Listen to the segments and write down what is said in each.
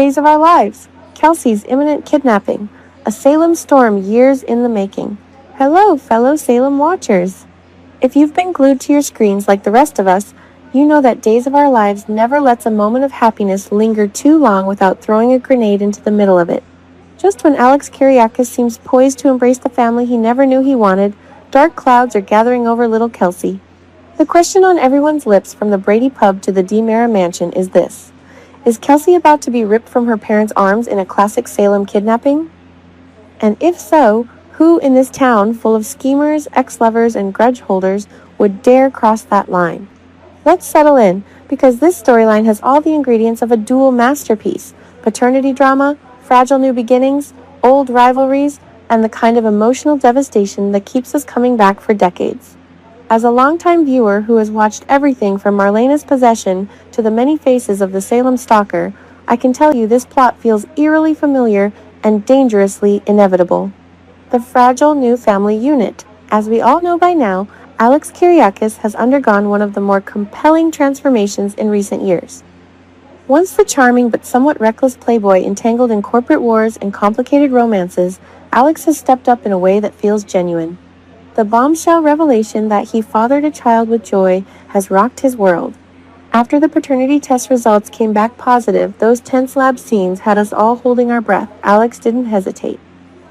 Days of Our Lives, Kelsey's imminent kidnapping, a Salem storm years in the making. Hello, fellow Salem watchers. If you've been glued to your screens like the rest of us, you know that Days of Our Lives never lets a moment of happiness linger too long without throwing a grenade into the middle of it. Just when Alex Kyriakis seems poised to embrace the family he never knew he wanted, dark clouds are gathering over little Kelsey. The question on everyone's lips from the Brady pub to the DiMera mansion is this: is Kelsey about to be ripped from her parents' arms in a classic Salem kidnapping? And if so, who in this town full of schemers, ex-lovers, and grudge holders would dare cross that line? Let's settle in, because this storyline has all the ingredients of a DOOL masterpiece: paternity drama, fragile new beginnings, old rivalries, and the kind of emotional devastation that keeps us coming back for decades. As a longtime viewer who has watched everything from Marlena's possession to the many faces of the Salem stalker, I can tell you this plot feels eerily familiar and dangerously inevitable. The fragile new family unit. As we all know by now, Alex Kyriakis has undergone one of the more compelling transformations in recent years. Once the charming but somewhat reckless playboy entangled in corporate wars and complicated romances, Alex has stepped up in a way that feels genuine. The bombshell revelation that he fathered a child with Joy has rocked his world. After the paternity test results came back positive, those tense lab scenes had us all holding our breath. Alex didn't hesitate.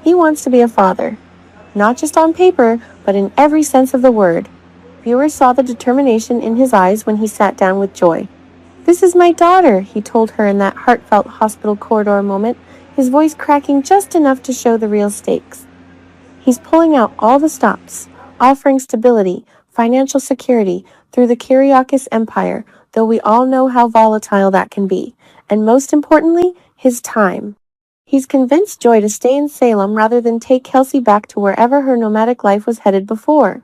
He wants to be a father. Not just on paper, but in every sense of the word. Viewers saw the determination in his eyes when he sat down with Joy. "This is my daughter," he told her in that heartfelt hospital corridor moment, his voice cracking just enough to show the real stakes. He's pulling out all the stops, offering stability, financial security through the Kyriakis empire, though we all know how volatile that can be, and most importantly, his time. He's convinced Joy to stay in Salem rather than take Kelsey back to wherever her nomadic life was headed before.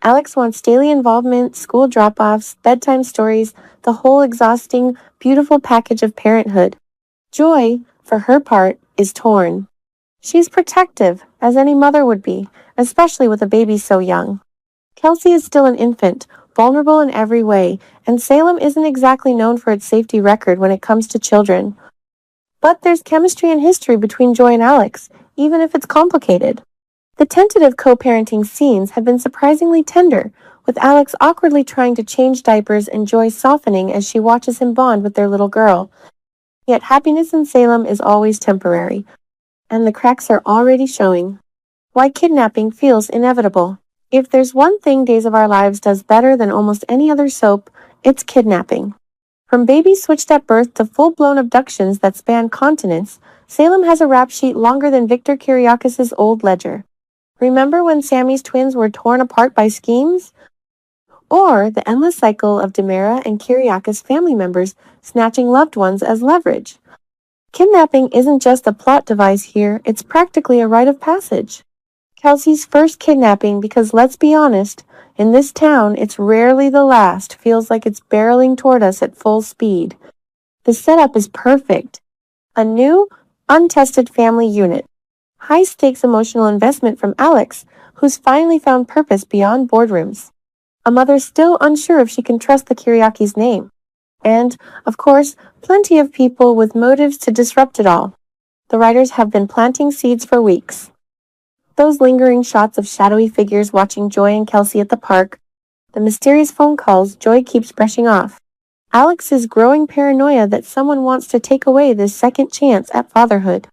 Alex wants daily involvement, school drop-offs, bedtime stories, the whole exhausting, beautiful package of parenthood. Joy, for her part, is torn. She's protective, as any mother would be, especially with a baby so young. Kelsey is still an infant, vulnerable in every way, and Salem isn't exactly known for its safety record when it comes to children. But there's chemistry and history between Joy and Alex, even if it's complicated. The tentative co-parenting scenes have been surprisingly tender, with Alex awkwardly trying to change diapers and Joy softening as she watches him bond with their little girl. Yet happiness in Salem is always temporary, and the cracks are already showing. Why kidnapping feels inevitable. If there's one thing Days of Our Lives does better than almost any other soap, it's kidnapping. From babies switched at birth to full-blown abductions that span continents, Salem has a rap sheet longer than Victor Kyriakis' old ledger. Remember when Sammy's twins were torn apart by schemes? Or the endless cycle of DiMera and Kyriakis family members snatching loved ones as leverage. Kidnapping isn't just a plot device here, it's practically a rite of passage. Kelsey's first kidnapping, because let's be honest, in this town, it's rarely the last, feels like it's barreling toward us at full speed. The setup is perfect. A new, untested family unit. High-stakes emotional investment from Alex, who's finally found purpose beyond boardrooms. A mother still unsure if she can trust the Kyriakis' name. And, of course, plenty of people with motives to disrupt it all. The writers have been planting seeds for weeks. Those lingering shots of shadowy figures watching Joy and Kelsey at the park, the mysterious phone calls Joy keeps brushing off, Alex's growing paranoia that someone wants to take away this second chance at fatherhood.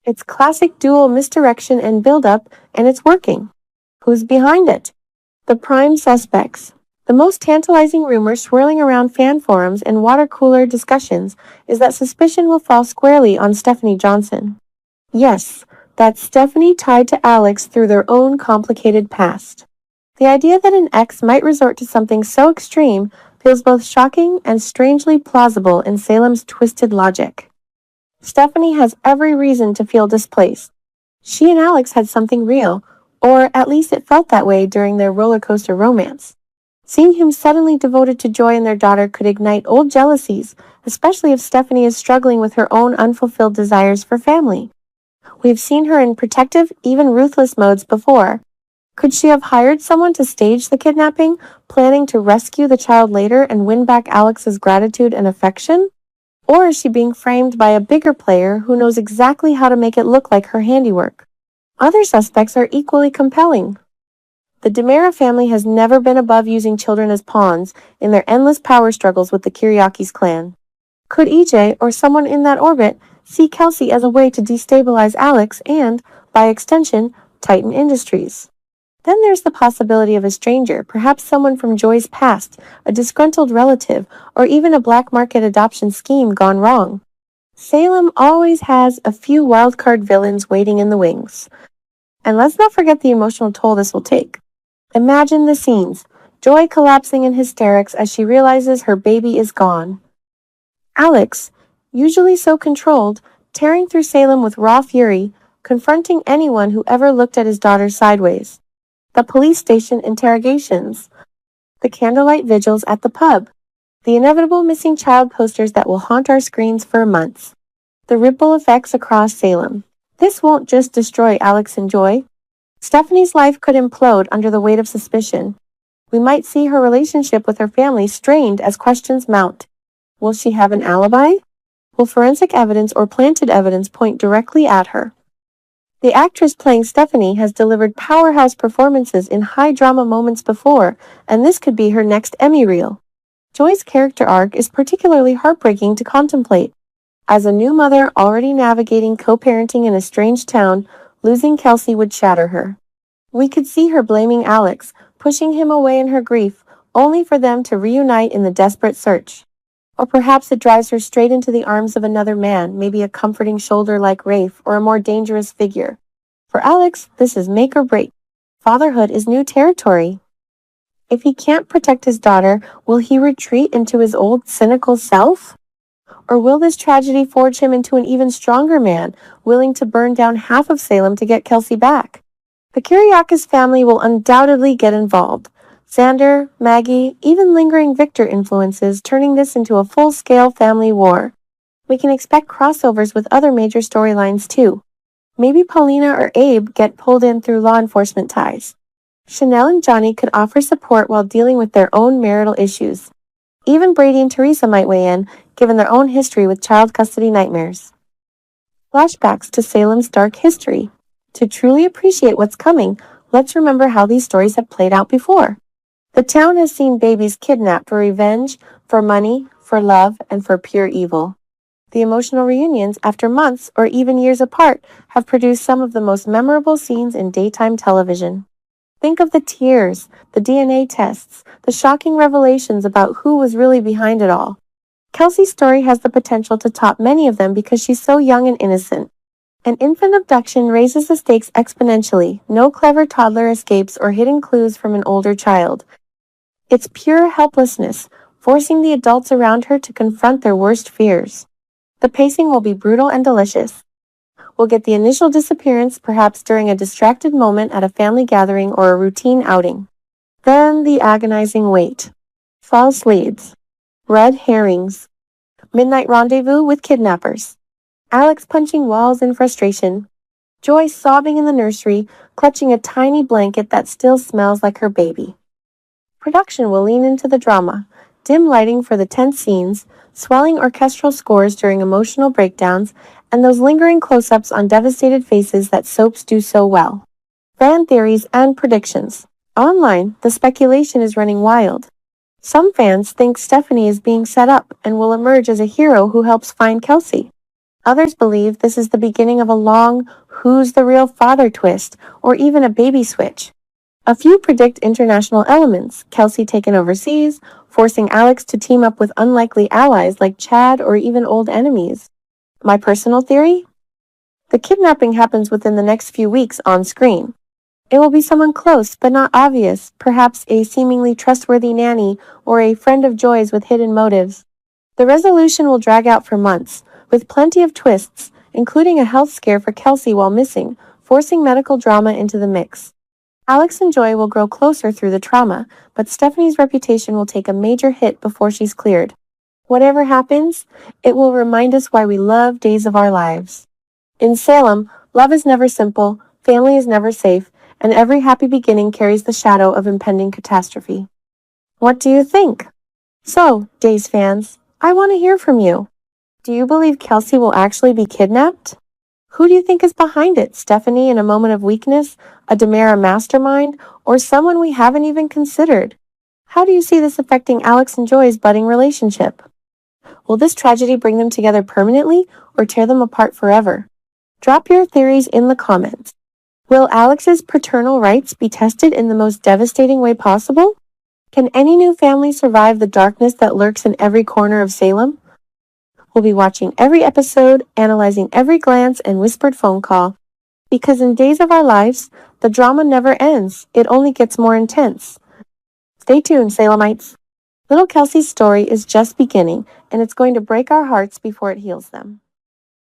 It's classic DOOL misdirection and build-up, and it's working. Who's behind it? The prime suspects. The most tantalizing rumor swirling around fan forums and water cooler discussions is that suspicion will fall squarely on Stephanie Johnson. Yes, that's Stephanie tied to Alex through their own complicated past. The idea that an ex might resort to something so extreme feels both shocking and strangely plausible in Salem's twisted logic. Stephanie has every reason to feel displaced. She and Alex had something real, or at least it felt that way during their roller coaster romance. Seeing him suddenly devoted to Joy and their daughter could ignite old jealousies, especially if Stephanie is struggling with her own unfulfilled desires for family. We've seen her in protective, even ruthless modes before. Could she have hired someone to stage the kidnapping, planning to rescue the child later and win back Alex's gratitude and affection? Or is she being framed by a bigger player who knows exactly how to make it look like her handiwork? Other suspects are equally compelling. The DiMera family has never been above using children as pawns in their endless power struggles with the Kiriakis clan. Could EJ, or someone in that orbit, see Kelsey as a way to destabilize Alex and, by extension, Titan Industries? Then there's the possibility of a stranger, perhaps someone from Joy's past, a disgruntled relative, or even a black market adoption scheme gone wrong. Salem always has a few wildcard villains waiting in the wings. And let's not forget the emotional toll this will take. Imagine the scenes. Joy collapsing in hysterics as she realizes her baby is gone. Alex, usually so controlled, tearing through Salem with raw fury, confronting anyone who ever looked at his daughter sideways. The police station interrogations. The candlelight vigils at the pub. The inevitable missing child posters that will haunt our screens for months. The ripple effects across Salem. This won't just destroy Alex and Joy. Stephanie's life could implode under the weight of suspicion. We might see her relationship with her family strained as questions mount. Will she have an alibi? Will forensic evidence or planted evidence point directly at her? The actress playing Stephanie has delivered powerhouse performances in high-drama moments before, and this could be her next Emmy reel. Joy's character arc is particularly heartbreaking to contemplate. As a new mother already navigating co-parenting in a strange town, losing Kelsey would shatter her. We could see her blaming Alex, pushing him away in her grief, only for them to reunite in the desperate search. Or perhaps it drives her straight into the arms of another man, maybe a comforting shoulder like Rafe, or a more dangerous figure. For Alex, this is make or break. Fatherhood is new territory. If he can't protect his daughter, will he retreat into his old cynical self? Or will this tragedy forge him into an even stronger man, willing to burn down half of Salem to get Kelsey back? The Kiriakis family will undoubtedly get involved. Xander, Maggie, even lingering Victor influences, turning this into a full-scale family war. We can expect crossovers with other major storylines too. Maybe Paulina or Abe get pulled in through law enforcement ties. Chanel and Johnny could offer support while dealing with their own marital issues. Even Brady and Teresa might weigh in, given their own history with child custody nightmares. Flashbacks to Salem's dark history. To truly appreciate what's coming, let's remember how these stories have played out before. The town has seen babies kidnapped for revenge, for money, for love, and for pure evil. The emotional reunions, after months or even years apart, have produced some of the most memorable scenes in daytime television. Think of the tears, the DNA tests, the shocking revelations about who was really behind it all. Kelsey's story has the potential to top many of them because she's so young and innocent. An infant abduction raises the stakes exponentially. No clever toddler escapes or hidden clues from an older child. It's pure helplessness, forcing the adults around her to confront their worst fears. The pacing will be brutal and delicious. We'll get the initial disappearance, perhaps during a distracted moment at a family gathering or a routine outing. Then the agonizing wait. False leads. Red herrings. Midnight rendezvous with kidnappers. Alex punching walls in frustration. Joy sobbing in the nursery, clutching a tiny blanket that still smells like her baby. Production will lean into the drama. Dim lighting for the tense scenes, swelling orchestral scores during emotional breakdowns, and those lingering close-ups on devastated faces that soaps do so well. Fan theories and predictions. Online, the speculation is running wild. Some fans think Stephanie is being set up and will emerge as a hero who helps find Kelsey. Others believe this is the beginning of a long who's the real father twist, or even a baby switch. A few predict international elements, Kelsey taken overseas, forcing Alex to team up with unlikely allies like Chad or even old enemies. My personal theory? The kidnapping happens within the next few weeks on screen. It will be someone close but not obvious, perhaps a seemingly trustworthy nanny or a friend of Joy's with hidden motives. The resolution will drag out for months, with plenty of twists, including a health scare for Kelsey while missing, forcing medical drama into the mix. Alex and Joy will grow closer through the trauma, but Stephanie's reputation will take a major hit before she's cleared. Whatever happens, it will remind us why we love Days of Our Lives. In Salem, love is never simple, family is never safe, and every happy beginning carries the shadow of impending catastrophe. What do you think? So, Days fans, I want to hear from you. Do you believe Kelsey will actually be kidnapped? Who do you think is behind it? Stephanie in a moment of weakness, a DiMera mastermind, or someone we haven't even considered? How do you see this affecting Alex and Joy's budding relationship? Will this tragedy bring them together permanently or tear them apart forever? Drop your theories in the comments. Will Alex's paternal rights be tested in the most devastating way possible? Can any new family survive the darkness that lurks in every corner of Salem? We'll be watching every episode, analyzing every glance and whispered phone call. Because in Days of Our Lives, the drama never ends. It only gets more intense. Stay tuned, Salemites. Little Kelsey's story is just beginning, and it's going to break our hearts before it heals them.